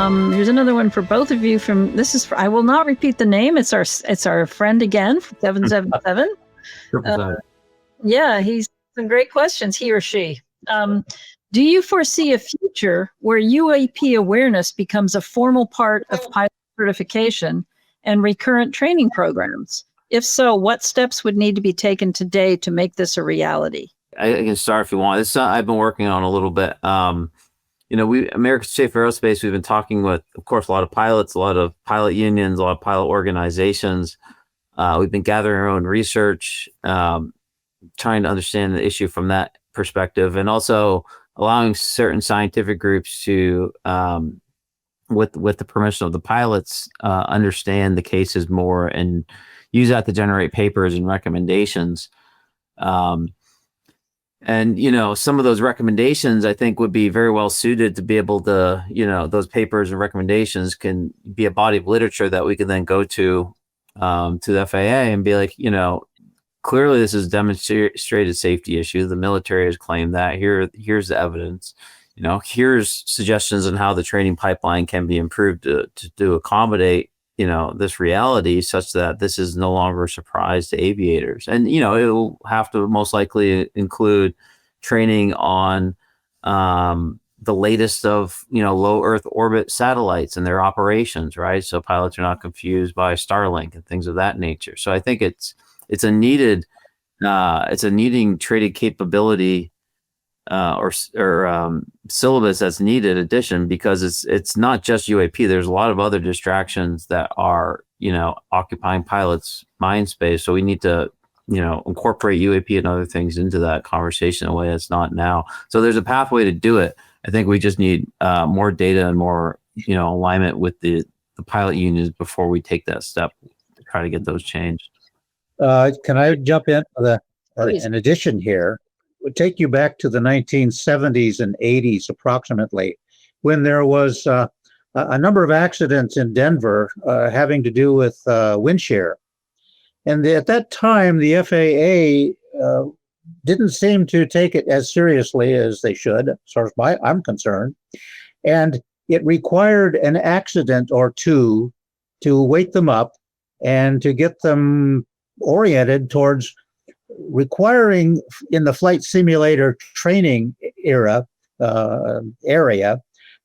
Here's another one for both of you. I will not repeat the name. It's our friend again, 777. Yeah, he's some great questions, he or she. Do you foresee a future where UAP awareness becomes a formal part of pilot certification and recurrent training programs? If so, what steps would need to be taken today to make this a reality? I can start if you want. This is something I've been working on a little bit. American Safe Aerospace, we've been talking with, of course, a lot of pilots, a lot of pilot unions, a lot of pilot organizations. We've been gathering our own research, trying to understand the issue from that perspective, and also allowing certain scientific groups to, with the permission of the pilots, understand the cases more and use that to generate papers and recommendations. And, some of those recommendations, I think, would be very well suited to be able to, those papers and recommendations can be a body of literature that we can then go to the FAA and be like, clearly this is a demonstrated safety issue. The military has claimed that. Here's the evidence. Here's suggestions on how the training pipeline can be improved to accommodate, this reality, such that this is no longer a surprise to aviators. And, it will have to most likely include training on the latest of, low Earth orbit satellites and their operations, right? So pilots are not confused by Starlink and things of that nature. So I think it's a needing traded capability or syllabus that's needed addition, because it's not just UAP. There's a lot of other distractions that are, occupying pilots' mind space. So we need to, incorporate UAP and other things into that conversation in a way that's not now. So there's a pathway to do it. I think we just need more data and more, alignment with the pilot unions before we take that step to try to get those changed. Can I jump in with an addition here? Would take you back to the 1970s and 80s approximately, when there was a number of accidents in Denver having to do with wind shear. And at that time, the FAA didn't seem to take it as seriously as they should, as far as I'm concerned. And it required an accident or two to wake them up and to get them oriented towards requiring, in the flight simulator training area,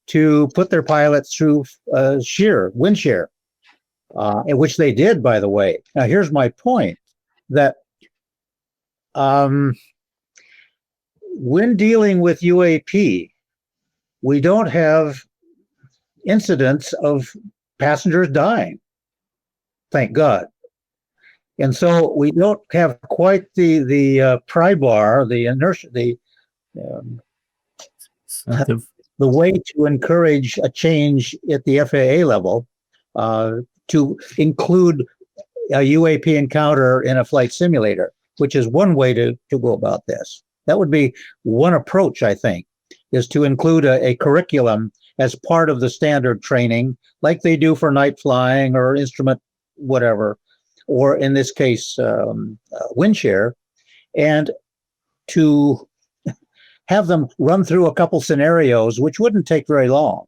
to put their pilots through wind shear, which they did, by the way. Now, here's my point, that when dealing with UAP, we don't have incidents of passengers dying, thank God. And so we don't have quite the pry bar, the inertia, the way to encourage a change at the FAA level to include a UAP encounter in a flight simulator, which is one way to go about this. That would be one approach, I think, is to include a curriculum as part of the standard training, like they do for night flying or instrument whatever, or in this case, wind shear, and to have them run through a couple scenarios, which wouldn't take very long,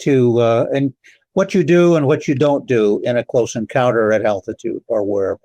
and what you do and what you don't do in a close encounter at altitude or wherever.